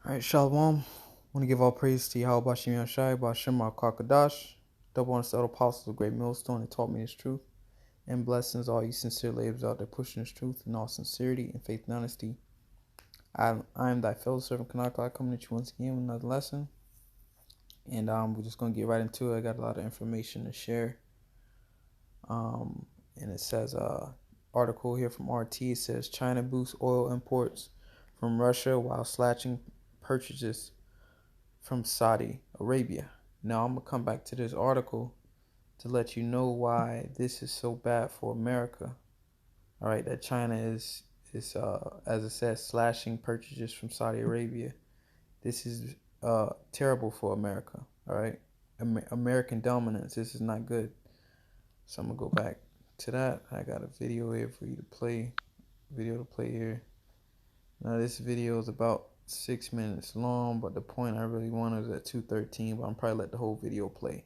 All right, Shalom. I want to give all praise to Yahweh Bashim Yashai, Bashim Kakadash, double honors to the apostles of Great Millstone that taught me this truth, and blessings to all you sincere laborers out there pushing this truth in all sincerity and faith and honesty. I am thy fellow servant Kanaka, coming at you once again with another lesson, and we're just going to get right into it. I got a lot of information to share, and it says, article here from RT, it says, China boosts oil imports from Russia while slashing purchases from Saudi Arabia. Now I'm gonna come back to this article to let you know why this is so bad for America. All right, that China is as it says, slashing purchases from Saudi Arabia. This is terrible for America. All right, American dominance. This is not good. So I'm gonna go back to that. I got a video here for you to play. Here. Now this video is about 6 minutes long, but the point I really wanted is at 2:13, but I'm probably let the whole video play.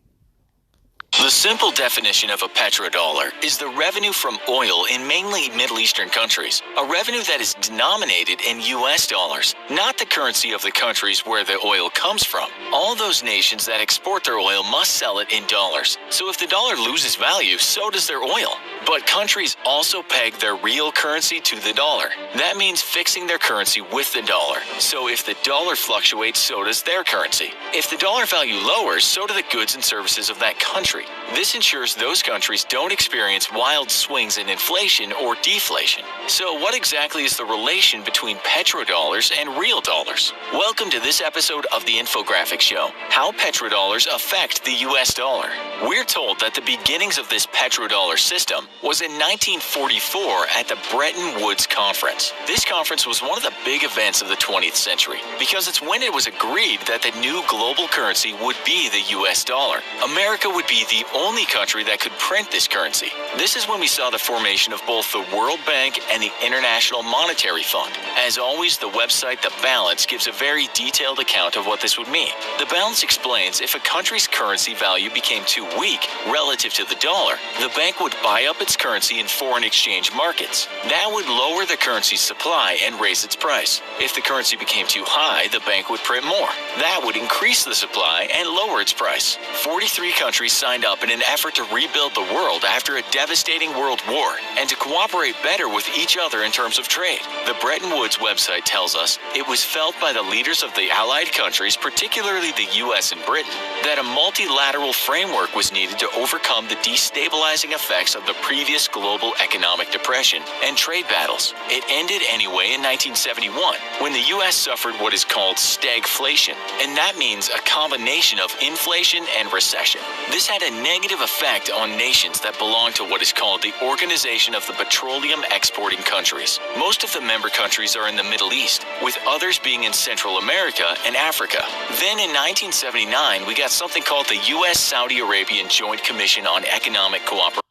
The simple definition of a petrodollar is the revenue from oil in mainly Middle Eastern countries, a revenue that is denominated in US dollars, not the currency of the countries where the oil comes from. All those nations that export their oil must sell it in dollars, so if the dollar loses value, so does their oil. But countries also peg their real currency to the dollar. That means fixing their currency with the dollar. So if the dollar fluctuates, so does their currency. If the dollar value lowers, so do the goods and services of that country. This ensures those countries don't experience wild swings in inflation or deflation. So what exactly is the relation between petrodollars and real dollars? Welcome to this episode of the Infographic Show, how petrodollars affect the US dollar. We're told that the beginnings of this petrodollar system was in 1944 at the Bretton Woods Conference. This conference was one of the big events of the 20th century because it's when it was agreed that the new global currency would be the US dollar. America would be the only country that could print this currency. This is when we saw the formation of both the World Bank and the International Monetary Fund. As always, the website The Balance gives a very detailed account of what this would mean. The Balance explains if a country's currency value became too weak relative to the dollar, the bank would buy up its currency in foreign exchange markets. That would lower the currency's supply and raise its price. If the currency became too high, the bank would print more. That would increase the supply and lower its price. 43 countries signed up in an effort to rebuild the world after a devastating world war and to cooperate better with each other in terms of trade. The Bretton Woods website tells us it was felt by the leaders of the Allied countries, particularly the US and Britain, that a multilateral framework was needed to overcome the destabilizing effects of the previous global economic depression and trade battles. It ended anyway in 1971 when the US suffered what is called stagflation, and that means a combination of inflation and recession. This had a negative effect on nations that belong to what is called the Organization of the Petroleum Exporting Countries. Most of the member countries are in the Middle East, with others being in Central America and Africa. Then in 1979, we got something called the U.S.-Saudi Arabian Joint Commission on Economic Cooperation.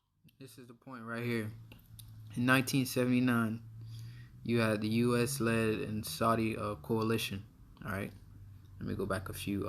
This is the point right here. In 1979, you had the U.S.-led and Saudi coalition. All right, let me go back a few.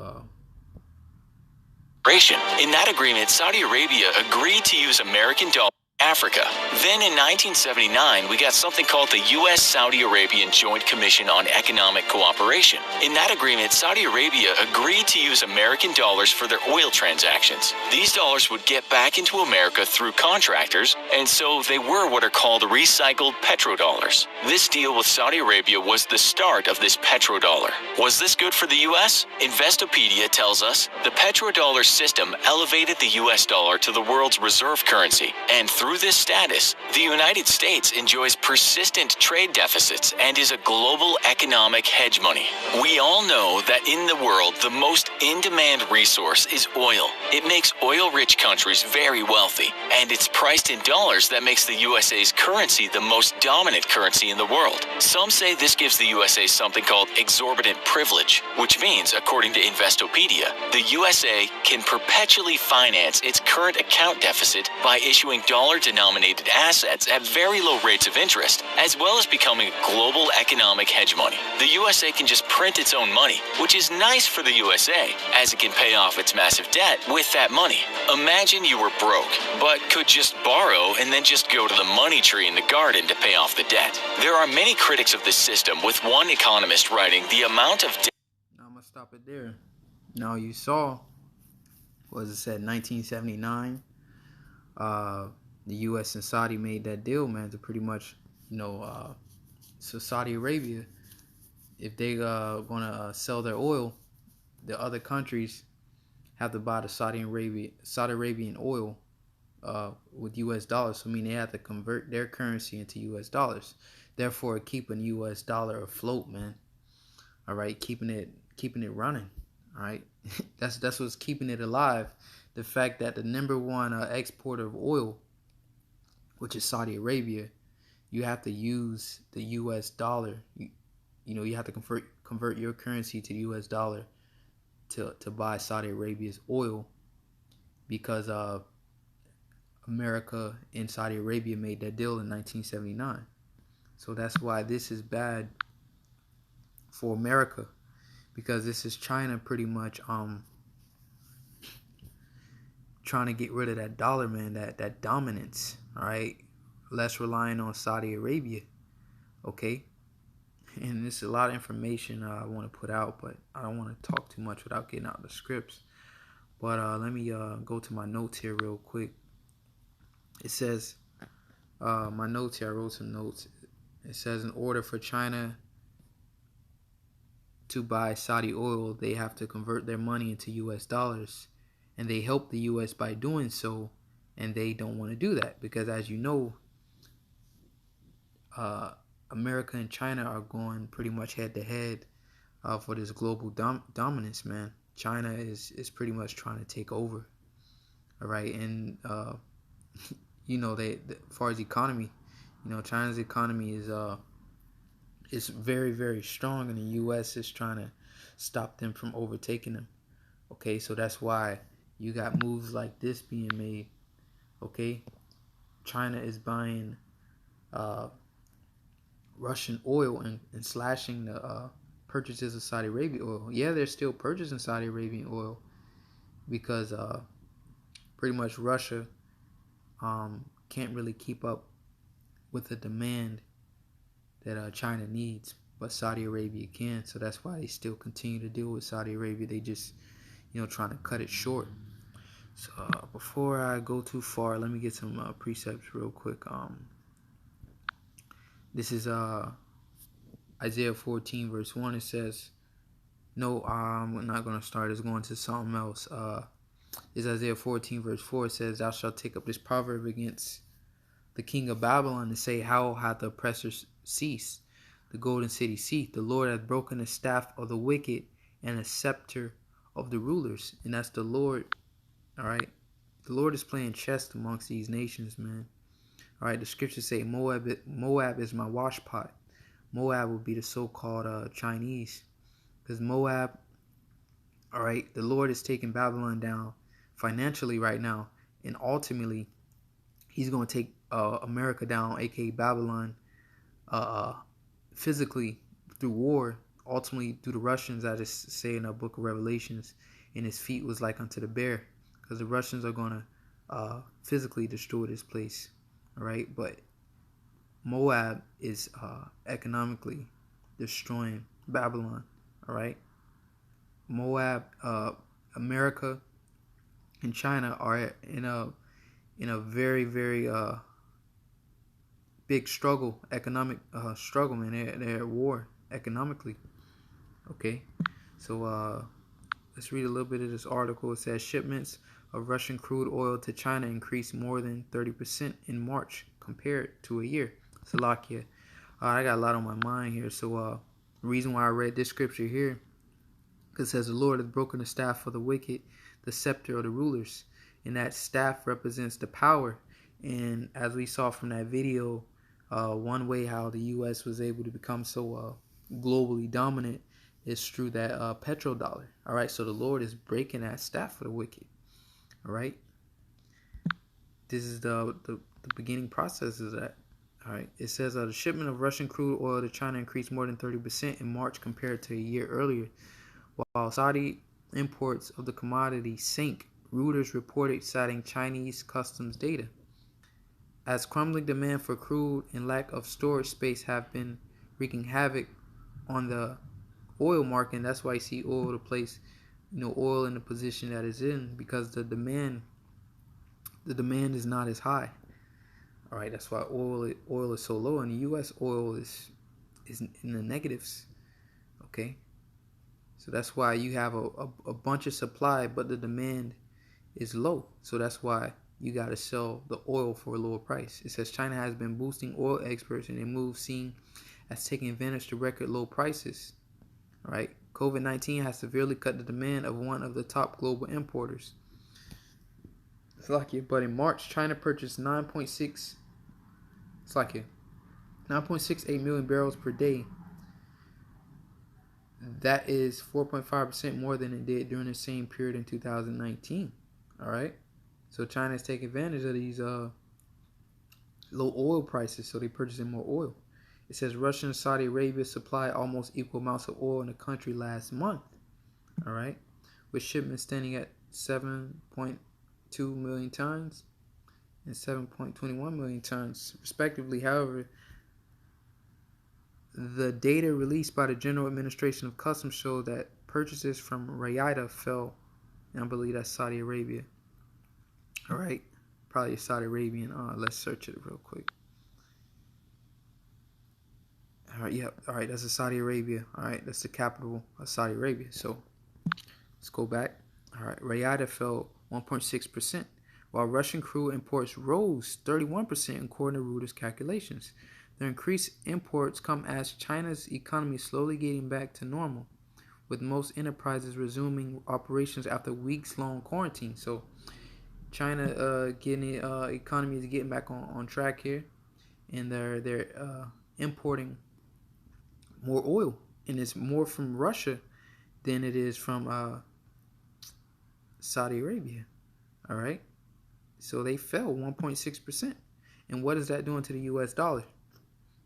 In that agreement, Saudi Arabia agreed to use American dollars in Africa. Then in 1979, we got something called the U.S.-Saudi Arabian Joint Commission on Economic Cooperation. In that agreement, Saudi Arabia agreed to use American dollars for their oil transactions. These dollars would get back into America through contractors, and so they were what are called recycled petrodollars. This deal with Saudi Arabia was the start of this petrodollar. Was this good for the U.S.? Investopedia tells us the petrodollar system elevated the U.S. dollar to the world's reserve currency, and through this status, the United States enjoys persistent trade deficits and is a global economic hedge money. We all know that in the world, the most in-demand resource is oil. It makes oil-rich countries very wealthy, and it's priced in dollars that makes the USA's currency the most dominant currency in the world. Some say this gives the USA something called exorbitant privilege, which means, according to Investopedia, the USA can perpetually finance its current account deficit by issuing dollar-denominated assets at very low rates of interest, as well as becoming a global economic hedge money. The USA can just print its own money, which is nice for the USA, as it can pay off its massive debt with that money. Imagine you were broke, but could just borrow and then just go to the money tree in the garden to pay off the debt. There are many critics of this system, with one economist writing, the amount of debt stop it there. Now you saw, what it said, 1979. The U.S. and Saudi made that deal, man, to pretty much, so Saudi Arabia, if they gonna sell their oil, the other countries have to buy the Saudi Arabian oil with U.S. dollars. So I mean they have to convert their currency into U.S. dollars, therefore keeping U.S. dollar afloat, man. All right, keeping it running. All right, that's what's keeping it alive. The fact that the number one exporter of oil, which is Saudi Arabia, you have to use the U.S. dollar. You have to convert your currency to the U.S. dollar to buy Saudi Arabia's oil, because America and Saudi Arabia made that deal in 1979. So that's why this is bad for America, because this is China pretty much trying to get rid of that dollar, man, that dominance. All right, less relying on Saudi Arabia. Okay, and this is a lot of information I want to put out, but I don't want to talk too much without getting out the scripts. But let me go to my notes here real quick. It says, my notes here, I wrote some notes. It says, in order for China to buy Saudi oil, they have to convert their money into U.S. dollars. And they help the U.S. by doing so. And they don't want to do that because, as you know, America and China are going pretty much head to head for this global dominance, man. China is pretty much trying to take over. All right. And, as far as economy, China's economy is very, very strong, and the U.S. is trying to stop them from overtaking them. Okay, so that's why you got moves like this being made. Okay, China is buying Russian oil and slashing the purchases of Saudi Arabia oil. Yeah, they're still purchasing Saudi Arabian oil because pretty much Russia can't really keep up with the demand that China needs, but Saudi Arabia can. So that's why they still continue to deal with Saudi Arabia. They just, trying to cut it short. So before I go too far, let me get some precepts real quick. This is Isaiah 14 verse 1. It says, no, we're not going to start. It's going to something else. It's Isaiah 14 verse 4. It says, thou shalt take up this proverb against the king of Babylon and say, how hath the oppressor ceased, the golden city ceased? The Lord hath broken the staff of the wicked and the scepter of the rulers. And that's the Lord. All right, the Lord is playing chess amongst these nations, man. All right, the scriptures say Moab is my washpot. Moab will be the so-called Chinese, because Moab, all right, the Lord is taking Babylon down financially right now, and ultimately he's going to take America down, aka Babylon, physically through war, ultimately through the Russians, as it say in the book of Revelations, and his feet was like unto the bear, because the Russians are going to physically destroy this place. All right, but Moab is economically destroying Babylon. All right, Moab, America and China are in a very, very big struggle, economic struggle, man. They're at war economically. Okay, so let's read a little bit of this article. It says shipments of Russian crude oil to China increased more than 30% in March compared to a year. Slovakia. I got a lot on my mind here. So the reason why I read this scripture here, because it says the Lord hath broken the staff of the wicked, the scepter of the rulers. And that staff represents the power. And as we saw from that video, one way how the U.S. was able to become so globally dominant is through that petrodollar. All right, so the Lord is breaking that staff for the wicked. All right, this is the beginning process of that. All right, it says the shipment of Russian crude oil to China increased more than 30% in March compared to a year earlier, while Saudi imports of the commodity sank. Reuters reported, citing Chinese customs data. As crumbling demand for crude and lack of storage space have been wreaking havoc on the oil market, and that's why you see oil to place, oil in the position that it's in, because the demand is not as high. All right, that's why oil is so low. In the U.S., oil is in the negatives. Okay, so that's why you have a bunch of supply, but the demand is low. So that's why you got to sell the oil for a lower price. It says China has been boosting oil exports in a move seen as taking advantage to record low prices. All right, COVID-19 has severely cut the demand of one of the top global importers. It's like it, but in March, China purchased 9.68 million barrels per day. That is 4.5% more than it did during the same period in 2019. All right, so China is taking advantage of these low oil prices, so they're purchasing more oil. It says Russia and Saudi Arabia supplied almost equal amounts of oil in the country last month. All right, with shipments standing at 7.2 million tons and 7.21 million tons, respectively. However, the data released by the General Administration of Customs showed that purchases from Riyadh fell, and I believe that's Saudi Arabia. All right, probably Saudi Arabian. Let's search it real quick. All right, yep. All right, that's Saudi Arabia. All right, that's the capital of Saudi Arabia. So let's go back. All right, Riyadh fell 1.6%, while Russian crude imports rose 31% according to Reuters calculations. The increased imports come as China's economy is slowly getting back to normal, with most enterprises resuming operations after weeks-long quarantine. So China economy is getting back on track here, and they're importing more oil, and it's more from Russia than it is from Saudi Arabia. All right, so they fell 1.6%, and what is that doing to the U.S. dollar?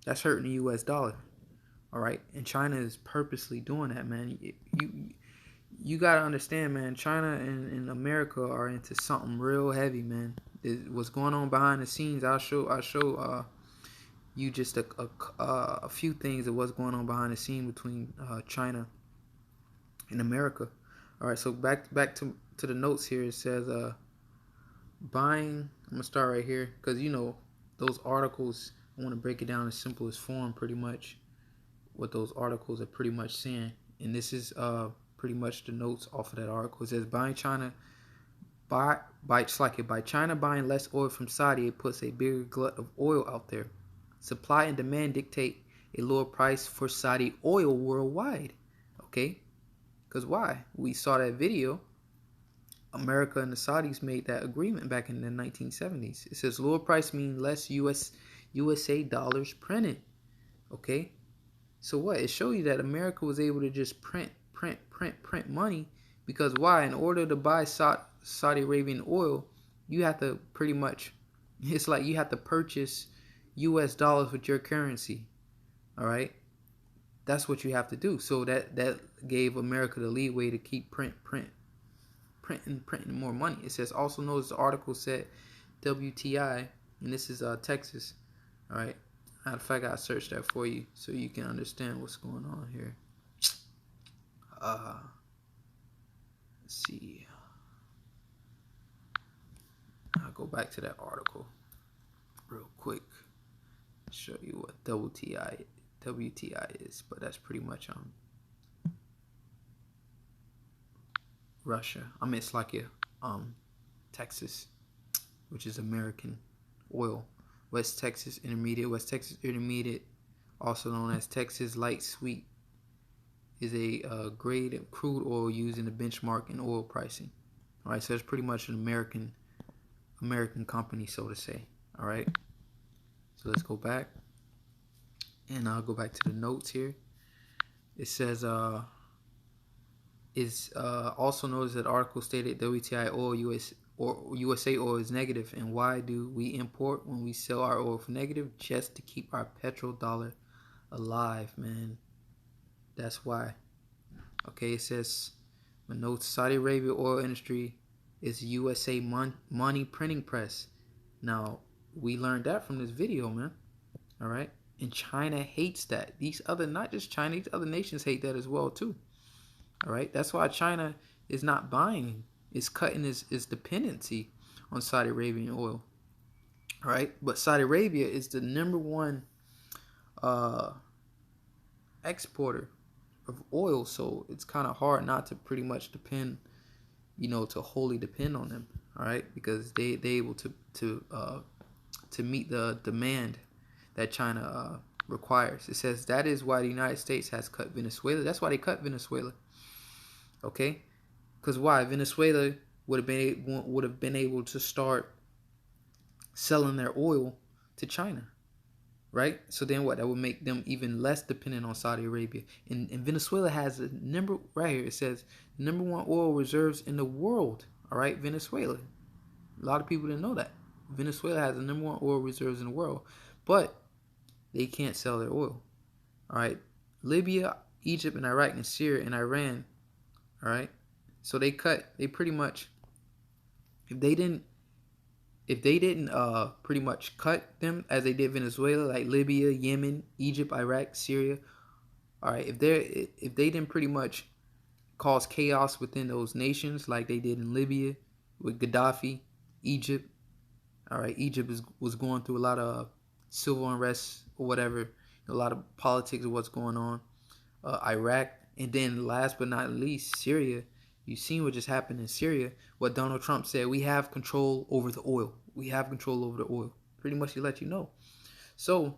That's hurting the U.S. dollar. All right, and China is purposely doing that, man. You gotta understand, man. China and America are into something real heavy, man. What's going on behind the scenes? I'll show you just a few things of what's going on behind the scene between China and America. All right, so back to the notes here. It says buying. I'm gonna start right here because those articles. I want to break it down in the simplest form, pretty much what those articles are pretty much saying, and this is pretty much the notes off of that article. It says by China buying less oil from Saudi, it puts a bigger glut of oil out there. Supply and demand dictate a lower price for Saudi oil worldwide. Okay, because why? We saw that video. America and the Saudis made that agreement back in the 1970s. It says lower price means less USA dollars printed. Okay, so what? It shows you that America was able to just print money, because why? In order to buy Saudi Arabian oil, you have to pretty much, it's like you have to purchase US dollars with your currency. All right, that's what you have to do. So that gave America the leeway to keep printing more money. It says also notice the article said WTI, and this is Texas. All right, matter of fact, I searched that for you so you can understand what's going on here. Let's see. I'll go back to that article real quick. Show you what WTI is, but that's pretty much Russia. I mean, it's like Texas, which is American oil. West Texas Intermediate, also known as Texas Light Sweet, is a grade of crude oil used in the benchmark in oil pricing. All right, so it's pretty much an American company, so to say. All right, so let's go back, and I'll go back to the notes here. It says also noticed that article stated WTI oil USA oil is negative, and why do we import when we sell our oil for negative? Just to keep our petrodollar alive, man. That's why. Okay, it says notes Saudi Arabia oil industry is USA money printing press. Now we learned that from this video, man. All right, And China hates that. These other, not just China, these other nations hate that as well too. All right. That's why China is not buying. It's cutting its dependency on Saudi Arabian oil. All right. But Saudi Arabia is the number one exporter of oil, so it's kind of hard not to pretty much depend, to wholly depend on them. All right, because they able to meet the demand that China requires. It says that is why the United States has cut Venezuela. That's why they cut Venezuela. Okay, because why? Venezuela would have been able to start selling their oil to China. Right? So then what? That would make them even less dependent on Saudi Arabia. And Venezuela has a number, right here, it says number one oil reserves in the world. All right, Venezuela. A lot of people didn't know that. Venezuela has the number one oil reserves in the world. But they can't sell their oil. All right. Libya, Egypt, and Iraq, and Syria, and Iran. All right. So they pretty much, if they didn't pretty much cut them as they did Venezuela, like Libya, Yemen, Egypt, Iraq, Syria, all right, if they didn't pretty much cause chaos within those nations like they did in Libya with Gaddafi, Egypt, all right, Egypt was going through a lot of civil unrest or whatever, a lot of politics of what's going on, Iraq, and then last but not least, Syria. You've seen what just happened in Syria. What Donald Trump said, we have control over the oil. We have control over the oil. Pretty much he let you know. So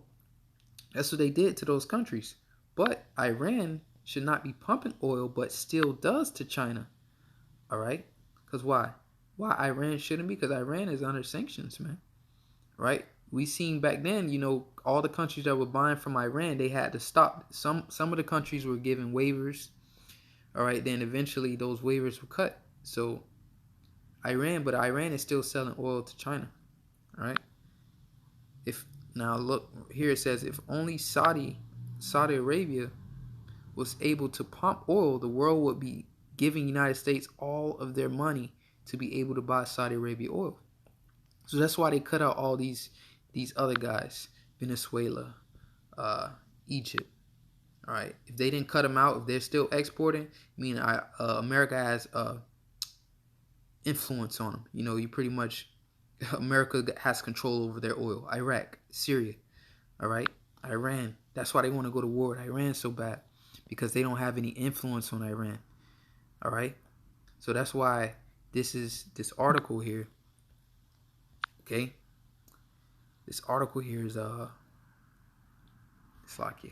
that's what they did to those countries. But Iran should not be pumping oil, but still does to China. All right? Because why? Why Iran shouldn't be? Because Iran is under sanctions, man. Right? We seen back then, all the countries that were buying from Iran, they had to stop. Some of the countries were giving waivers. All right, then eventually those waivers were cut. So Iran is still selling oil to China. All right. Now look here, it says if only Saudi Arabia was able to pump oil, the world would be giving United States all of their money to be able to buy Saudi Arabia oil. So that's why they cut out all these other guys, Venezuela, Egypt. All right, if they didn't cut them out, if they're still exporting, America has influence on them. You pretty much, America has control over their oil. Iraq, Syria, all right, Iran. That's why they want to go to war with Iran so bad, because they don't have any influence on Iran. All right, so that's why this article here. Okay, this article here is it's like yeah.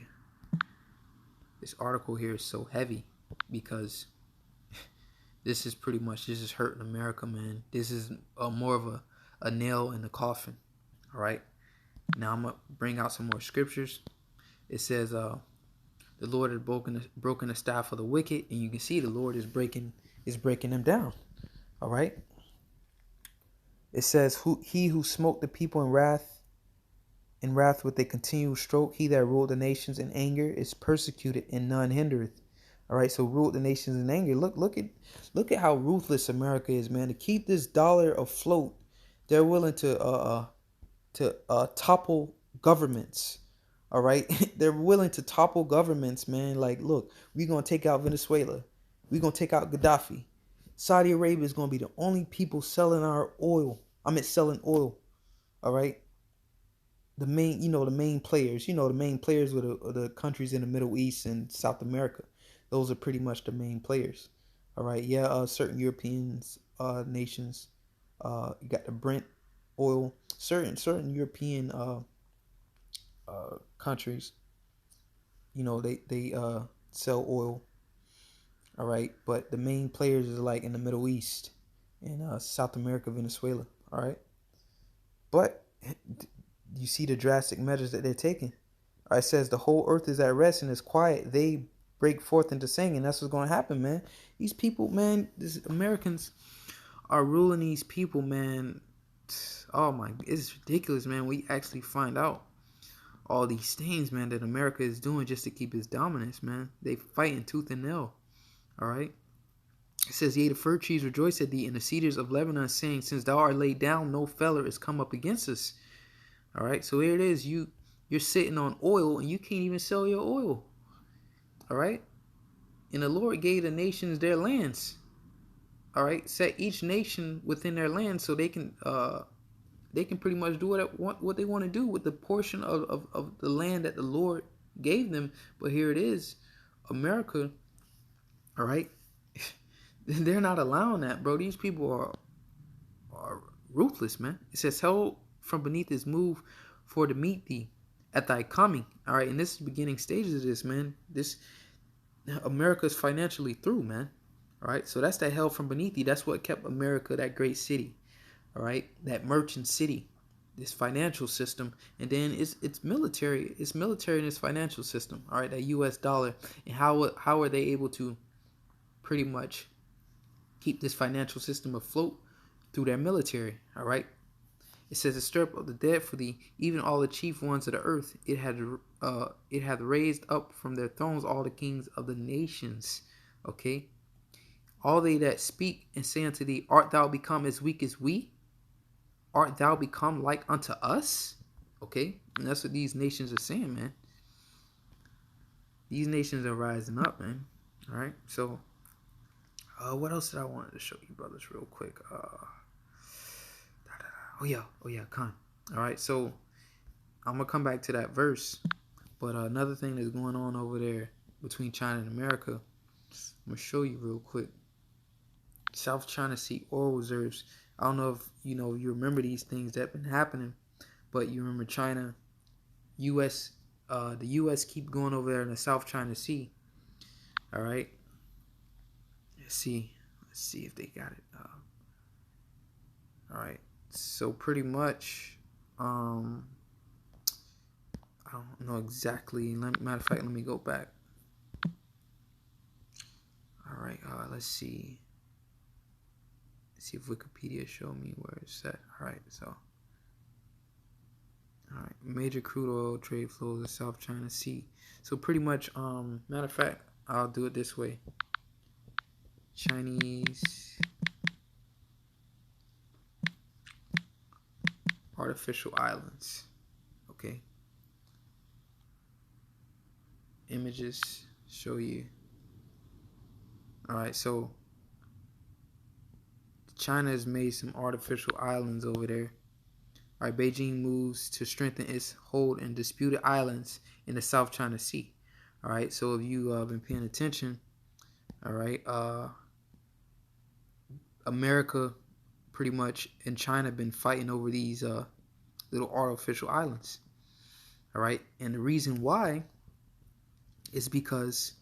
This article here is so heavy because this is hurting America, man. This is more of a nail in the coffin. All right. Now I'm gonna bring out some more scriptures. It says, "The Lord has broken the staff of the wicked," and you can see the Lord is breaking them down. All right. It says, "He who smote the people in wrath with a continual stroke, he that ruled the nations in anger is persecuted, and none hindereth." All right, so ruled the nations in anger. Look at how ruthless America is, man. To keep this dollar afloat, they're willing to topple governments. All right, they're willing to topple governments, man. Like, look, we're gonna take out Venezuela, we're gonna take out Gaddafi. Saudi Arabia is gonna be the only people selling our oil. Selling oil. All right. The main players, the main players were the countries in the Middle East and South America. Those are pretty much the main players. All right. Yeah. Certain European nations, you got the Brent oil, certain European countries, they sell oil. All right. But the main players is like in the Middle East and South America, Venezuela. All right. But you see the drastic measures that they're taking. It says the whole earth is at rest and is quiet. They break forth into singing. That's what's going to happen, man. These people, man, these Americans are ruling these people, man. Oh my, it's ridiculous, man. We actually find out all these things, man, that America is doing just to keep its dominance, man. They fighting tooth and nail. All right. It says, "Yea, the fir trees rejoice at thee, and the cedars of Lebanon, saying, Since thou art laid down, no feller is come up against us." All right, so here it is. You You're sitting on oil and you can't even sell your oil. All right? And the Lord gave the nations their lands. All right? Set each nation within their land so they can pretty much do what they want to do with the portion of the land that the Lord gave them. But here it is, America, all right? They're not allowing that, bro. These people are ruthless, man. It says, held from beneath his move for to meet thee at thy coming. All right, and this is the beginning stages of this, man. America's financially through, man. All right, so that's that hell from beneath thee. That's what kept America that great city. All right, that merchant city, this financial system, and then it's military. It's military in its financial system. All right, that U.S. dollar, and how are they able to pretty much keep this financial system afloat through their military? All right. It says, "The stir up of the dead for thee, even all the chief ones of the earth. It hath raised up from their thrones all the kings of the nations." Okay. All they that speak and say unto thee, art thou become as weak as we? Art thou become like unto us? Okay. And that's what these nations are saying, man. These nations are rising up, man. All right. So, what else did I wanted to show you, brothers, real quick? Oh yeah, Khan. All right, so I'm gonna come back to that verse, but another thing that's going on over there between China and America, I'm gonna show you real quick. South China Sea oil reserves. I don't know if you remember these things that have been happening, but you remember China, U.S. The U.S. keep going over there in the South China Sea. All right. Let's see if they got it. All right. So pretty much, I don't know exactly. Matter of fact, let me go back. All right, let's see. Let's see if Wikipedia show me where it's at. All right, so. All right, major crude oil trade flows in South China Sea. So pretty much, matter of fact, I'll do it this way. Chinese artificial islands. Okay. Images show you. All right, so China has made some artificial islands over there. All right, Beijing moves to strengthen its hold in disputed islands in the South China Sea. All right, so if you have been paying attention, all right, America pretty much and China have been fighting over these little artificial islands. All right, and the reason why is because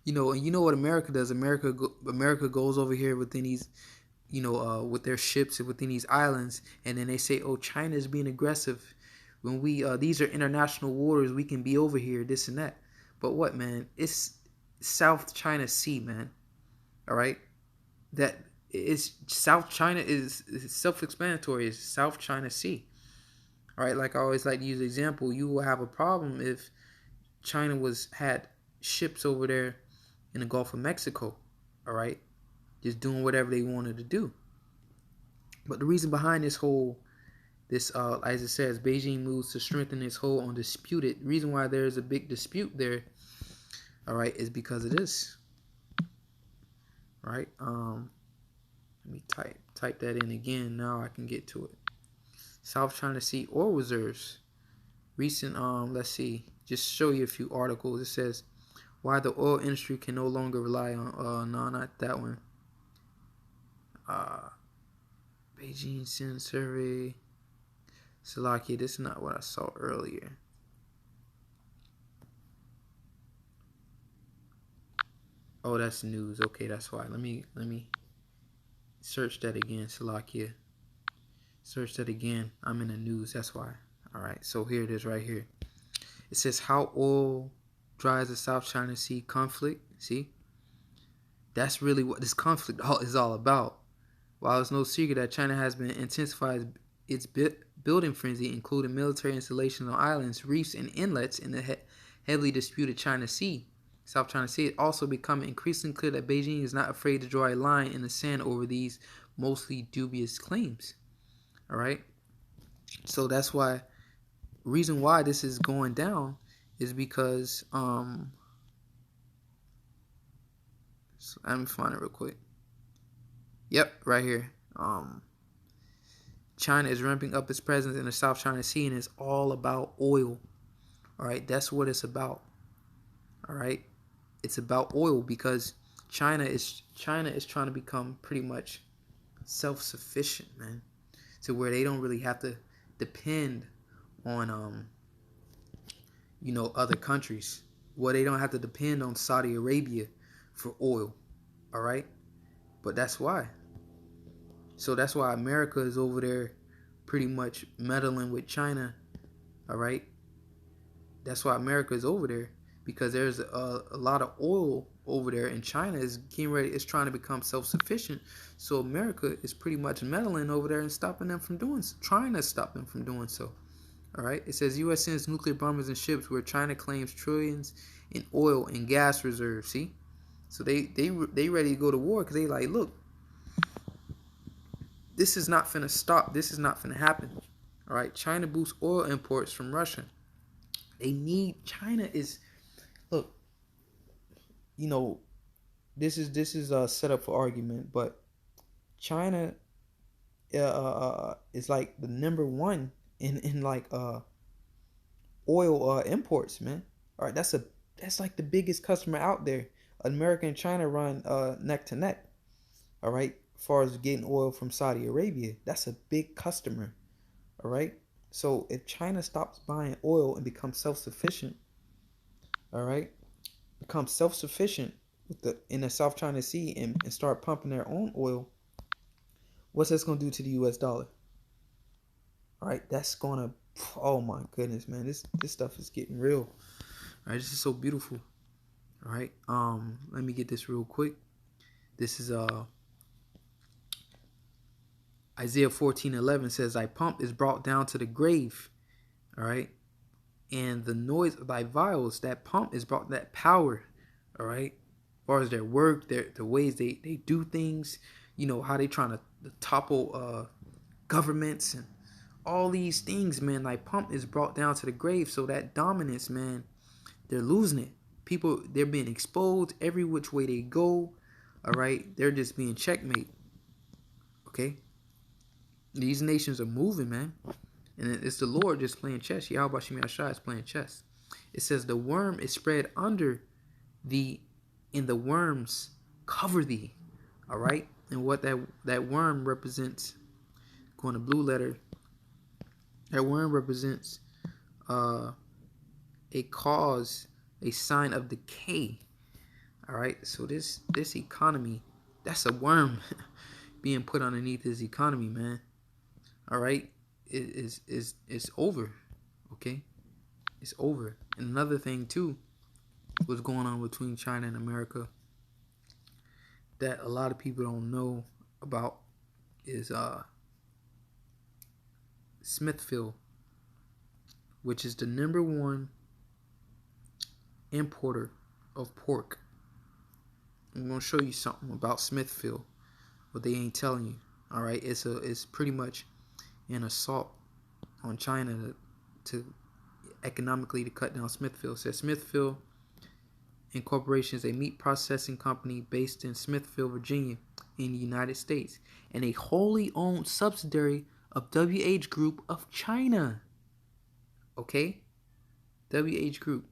you know what America does. America goes over here within these, with their ships and within these islands, and then they say, "Oh, China is being aggressive. When these are international waters, we can be over here, this and that." But what, man? It's South China Sea, man. All right, that is South China is self-explanatory. It's South China Sea. All right, like I always like to use an example. You will have a problem if China had ships over there in the Gulf of Mexico. All right, just doing whatever they wanted to do. But the reason behind this as it says, Beijing moves to strengthen its hold on disputed. The reason why there is a big dispute there, all right, is because of this. Right? Let me type that in again. Now I can get to it. South China Sea oil reserves. Recent, let's see, just show you a few articles. It says why the oil industry can no longer rely on. No, not that one. Beijing Sin Survey. Salakia, this is not what I saw earlier. Oh, that's news. Okay, that's why. Let me search that again, Salakia. Search that again. I'm in the news. That's why. All right. So here it is right here. It says how oil drives the South China Sea conflict. See? That's really what this conflict is all about. While it's no secret that China has been intensifying its building frenzy, including military installations on islands, reefs, and inlets in the heavily disputed South China Sea, it's also becoming increasingly clear that Beijing is not afraid to draw a line in the sand over these mostly dubious claims. All right? So that's why reason why this is going down is because so let me find it real quick. Yep, right here. China is ramping up its presence in the South China Sea, and it's all about oil. All right, that's what it's about. All right, it's about oil because China is trying to become pretty much self-sufficient, man, to where they don't really have to depend on other countries. Well, they don't have to depend on Saudi Arabia for oil. All right, but that's why. So that's why America is over there pretty much meddling with China. All right, that's why America is over there, because there's a lot of oil over there, and China is trying to become self-sufficient. So America is pretty much meddling over there and stopping them from doing so, trying to stop them from doing so. All right, it says U.S. sends nuclear bombers and ships where China claims trillions in oil and gas reserves. See, so they ready to go to war because they like, look, this is not finna stop. This is not finna happen. All right, China boosts oil imports from Russia. China is, look, this is set up for argument, but China is like the number one in like oil imports, man. All right, that's like the biggest customer out there. America and China run neck to neck. All right, as far as getting oil from Saudi Arabia, that's a big customer. All right, so if China stops buying oil and becomes self-sufficient, all right, in the South China Sea and start pumping their own oil, what's that's gonna do to the U.S. dollar? All right, that's gonna, oh my goodness, man, this stuff is getting real. All right, this is so beautiful. All right, let me get this real quick. This is Isaiah 14:11 says, "Thy pomp is brought down to the grave." All right, and the noise of thy vials, that pomp is brought, that power. All right, as far as their work, the ways they do things, how they trying to topple governments and all these things, man. Like, pomp is brought down to the grave. So that dominance, man, they're losing it. People, they're being exposed every which way they go. All right, they're just being checkmate. Okay, these nations are moving, man, and it's the Lord just playing chess. Yahweh Shem Yahshua is playing chess. It says the worm is spread under thee, and the worms cover thee. All right, and what that worm represents, going to blue letter, that worm represents a cause, a sign of decay. All right, so this economy, that's a worm being put underneath this economy, man. All right, it's over. Okay, it's over. And another thing too, what's going on between China and America that a lot of people don't know about is Smithfield, which is the #1 importer of pork. I'm gonna show you something about Smithfield, what they ain't telling you. All right, it's pretty much an assault on China to economically to cut down Smithfield. It says Smithfield Incorporation is a meat processing company based in Smithfield, Virginia, in the United States, and a wholly owned subsidiary of WH Group of China. Okay, WH Group,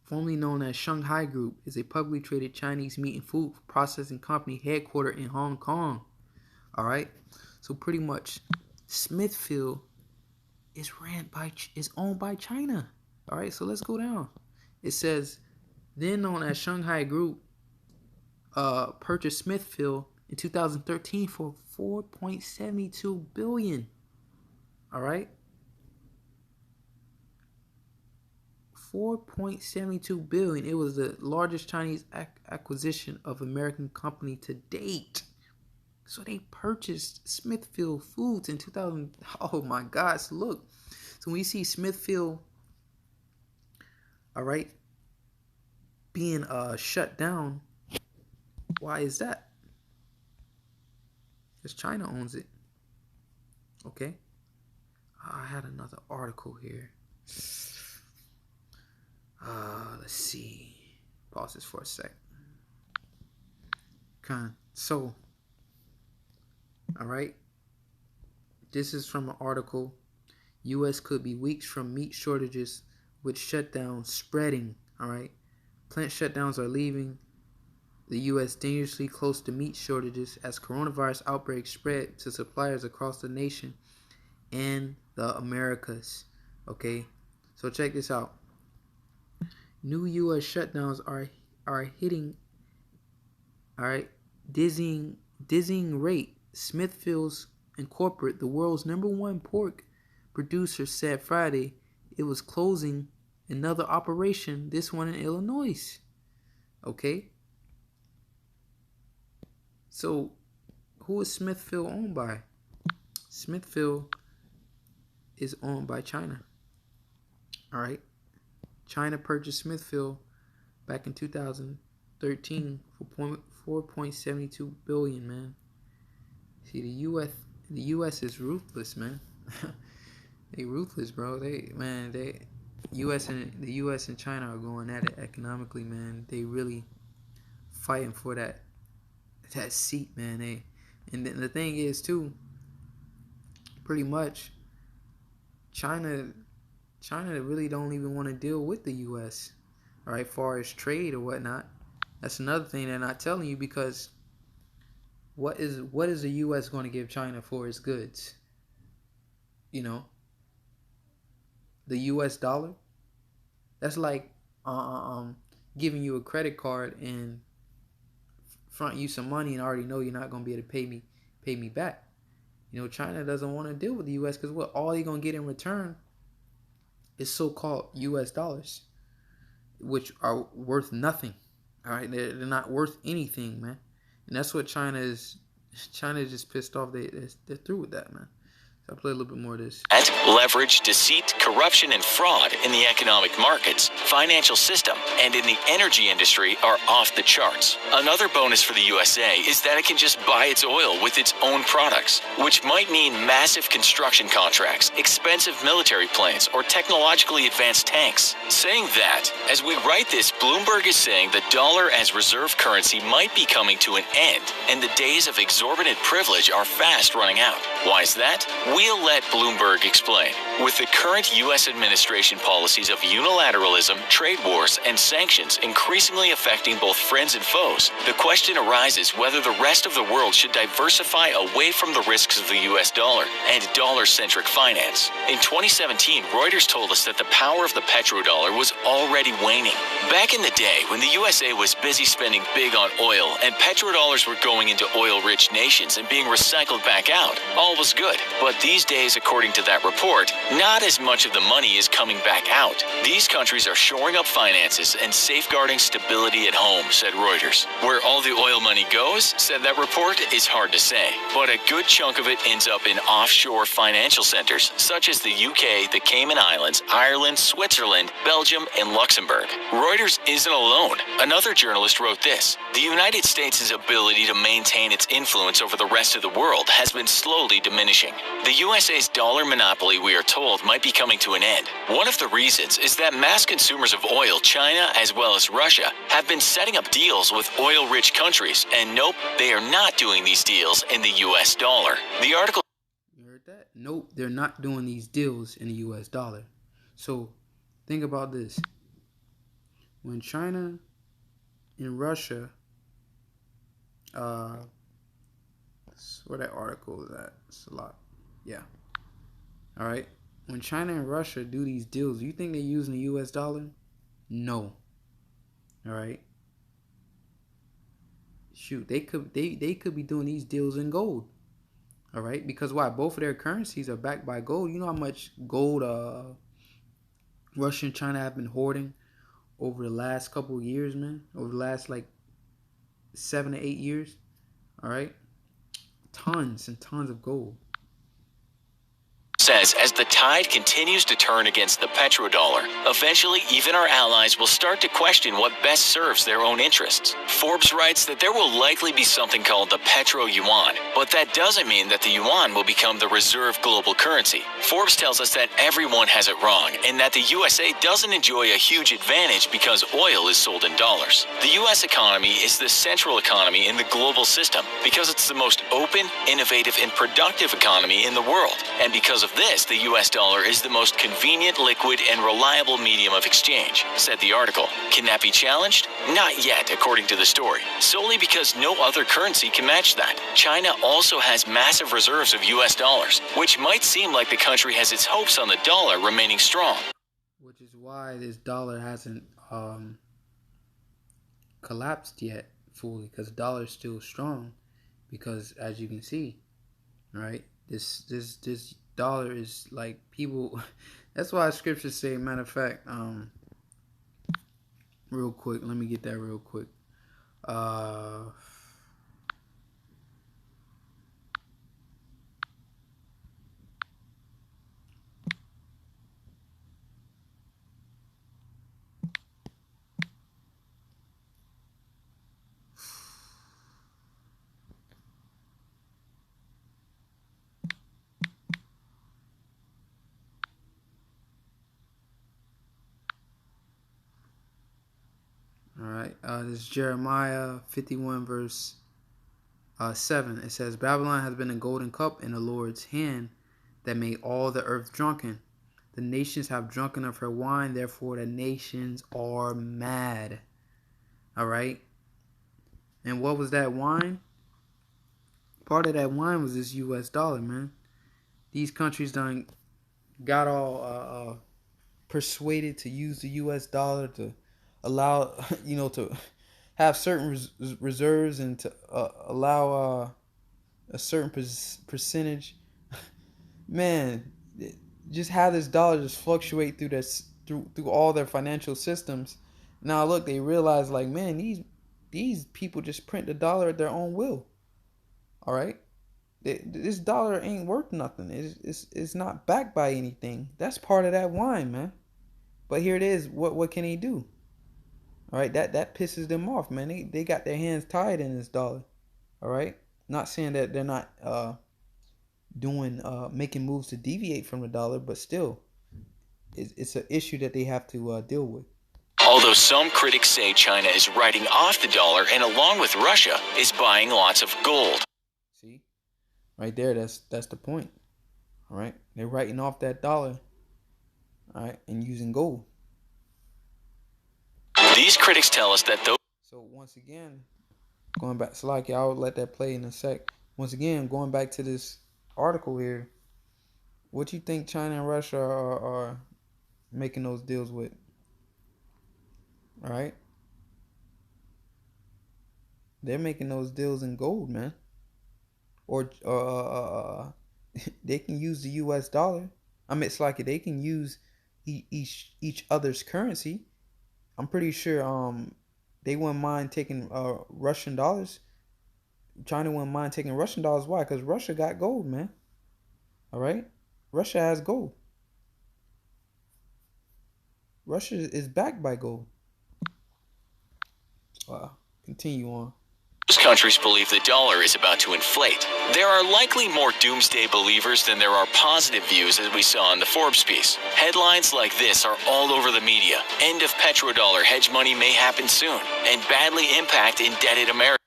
formerly known as Shanghai Group, is a publicly traded Chinese meat and food processing company headquartered in Hong Kong. All right, so pretty much Smithfield is owned by China. All right, so let's go down. It says, then known as Shanghai Group, purchased Smithfield in 2013 for $4.72 billion. All right, $4.72 billion. It was the largest Chinese acquisition of American company to date. So they purchased Smithfield Foods in 2000. Oh my gosh, look. So when you see Smithfield, all right, being shut down, why is that? Because China owns it. Okay. I had another article here. Let's see. Pause this for a sec. So, all right. This is from an article. U.S. could be weeks from meat shortages with shutdowns spreading. All right. Plant shutdowns are leaving the U.S. dangerously close to meat shortages as coronavirus outbreaks spread to suppliers across the nation and the Americas. Okay. So check this out. New U.S. shutdowns are hitting, all right, dizzying rate. Smithfield's Incorporated, the world's #1 pork producer, said Friday it was closing another operation, this one in Illinois. Okay. So, who is Smithfield owned by? Smithfield is owned by China. All right. China purchased Smithfield back in 2013 for $4.72 billion, man. See, the U.S. is ruthless, man. They ruthless, bro. The U.S. and China are going at it economically, man. They really fighting for that seat, man. And the thing is too, pretty much, China really don't even want to deal with the U.S. All right, far as trade or whatnot. That's another thing they're not telling you, because what is the U.S. going to give China for its goods? You know, the U.S. dollar. That's like giving you a credit card and front you some money and already know you're not going to be able to pay me back. You know, China doesn't want to deal with the U.S. because what all they're going to get in return is so-called U.S. dollars, which are worth nothing. All right, they're not worth anything, man. And that's what China is just pissed off. They're through with that, man. So I'll play a little bit more of this. Leverage, deceit, corruption, and fraud in the economic markets, financial system, and in the energy industry are off the charts. Another bonus for the USA is that it can just buy its oil with its own products, which might mean massive construction contracts, expensive military planes, or technologically advanced tanks. Saying that, as we write this, Bloomberg is saying the dollar as reserve currency might be coming to an end, and the days of exorbitant privilege are fast running out. Why is that? We'll let Bloomberg explain. With the current U.S. administration policies of unilateralism, trade wars, and sanctions increasingly affecting both friends and foes, the question arises whether the rest of the world should diversify away from the risks of the U.S. dollar and dollar-centric finance. In 2017, Reuters told us that the power of the petrodollar was already waning. Back in the day, when the USA was busy spending big on oil and petrodollars were going into oil-rich nations and being recycled back out, all was good. But these days, according to that report, not as much of the money is coming back out. These countries are shoring up finances and safeguarding stability at home, said Reuters. Where all the oil money goes, said that report, is hard to say. But a good chunk of it ends up in offshore financial centers, such as the UK, the Cayman Islands, Ireland, Switzerland, Belgium, and Luxembourg. Reuters isn't alone. Another journalist wrote this: the United States' ability to maintain its influence over the rest of the world has been slowly diminishing. The USA's dollar monopoly, we are told, might be coming to an end. One of the reasons is that mass consumers of oil, China as well as Russia, have been setting up deals with oil-rich countries, and nope, they are not doing these deals in the US dollar. The article... You heard that? Nope, they're not doing these deals in the US dollar. So, think about this. When China and Russia, where that article is at, it's a lot. Yeah. All right. When China and Russia do these deals, do you think they're using the US dollar? No. All right. Shoot, they could be doing these deals in gold. All right, because why? Both of their currencies are backed by gold. You know how much gold Russia and China have been hoarding over the last couple of years, man? Over the last like 7 to 8 years. All right. Tons and tons of gold. says as the tide continues to turn against the petrodollar, eventually even our allies will start to question what best serves their own interests. Forbes writes that there will likely be something called the petro-yuan, but that doesn't mean that the yuan will become the reserve global currency. Forbes tells us that everyone has it wrong and that the USA doesn't enjoy a huge advantage because oil is sold in dollars. The US economy is the central economy in the global system because it's the most open, innovative, and productive economy in the world. And because of this, the US dollar is the most convenient, liquid, and reliable medium of exchange, said the article. Can that be challenged? Not yet, according to the story, solely because no other currency can match that. China also has massive reserves of US dollars, which might seem like the country has its hopes on the dollar remaining strong. Which is why this dollar hasn't collapsed yet fully, because the dollar is still strong. Because as you can see, right, this dollar is like people. That's why scriptures say. Matter of fact, real quick, let me get that real quick. All right, this is Jeremiah 51 verse 7. It says, Babylon has been a golden cup in the Lord's hand that made all the earth drunken. The nations have drunken of her wine, therefore the nations are mad. All right. And what was that wine? Part of that wine was this US dollar, man. These countries done got all persuaded to use the US dollar to allow, to have certain reserves and to allow a certain percentage. Man, just have this dollar just fluctuate through all their financial systems. Now look, they realize like, man, these people just print the dollar at their own will. All right, this dollar ain't worth nothing. It's not backed by anything. That's part of that wine, man. But here it is. What can he do? All right, that pisses them off, man. They got their hands tied in this dollar. All right, not saying that they're not making moves to deviate from the dollar, but still, it's an issue that they have to deal with. Although some critics say China is writing off the dollar and along with Russia is buying lots of gold. See, right there, that's the point. All right, they're writing off that dollar, all right, and using gold. These critics tell us that those. So once again, going back, Salaki, I'll let that play in a sec. Once again, going back to this article here, what you think China and Russia are making those deals with? All right, they're making those deals in gold, man. Or they can use the U.S. dollar. I mean, it's like they can use each other's currency. I'm pretty sure they wouldn't mind taking Russian dollars. China wouldn't mind taking Russian dollars. Why? Because Russia got gold, man. All right, Russia has gold. Russia is backed by gold. Wow. Continue on. Most countries believe the dollar is about to inflate. There are likely more doomsday believers than there are positive views, as we saw in the Forbes piece. Headlines like this are all over the media. End of petrodollar hedge money may happen soon and badly impact indebted America.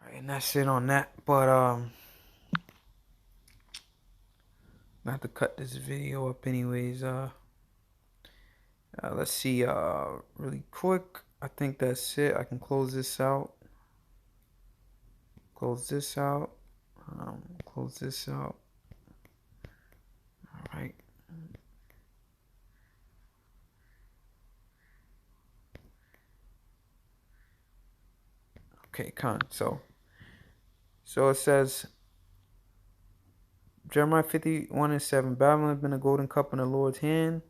All right, and that's it on that. But I have to cut this video up anyways. Let's see. Really quick. I think that's it. I can close this out. Close this out. Close this out. All right. Okay, so it says Jeremiah 51:7. Babylon has been a golden cup in the Lord's hand,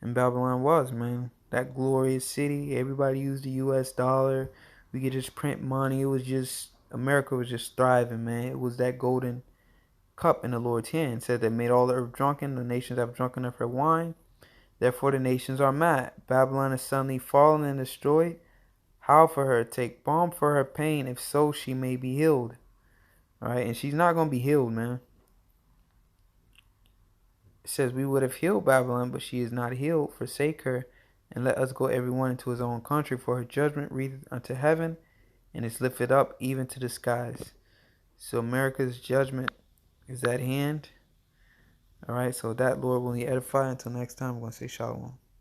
and Babylon was, man, that glorious city. Everybody used the U.S. dollar. We could just print money. It was just America was just thriving, man. It was that golden cup in the Lord's hand. It said that made all the earth drunken, the nations have drunken of her wine. Therefore the nations are mad. Babylon is suddenly fallen and destroyed. Howl for her, take balm for her pain, if so she may be healed. Alright, and she's not going to be healed, man. It says we would have healed Babylon, but she is not healed. Forsake her, and let us go every one into his own country, for her judgment reacheth unto heaven, and is lifted up even to the skies. So America's judgment is at hand. Alright, so that Lord will edify. Until next time, I'm going to say shalom.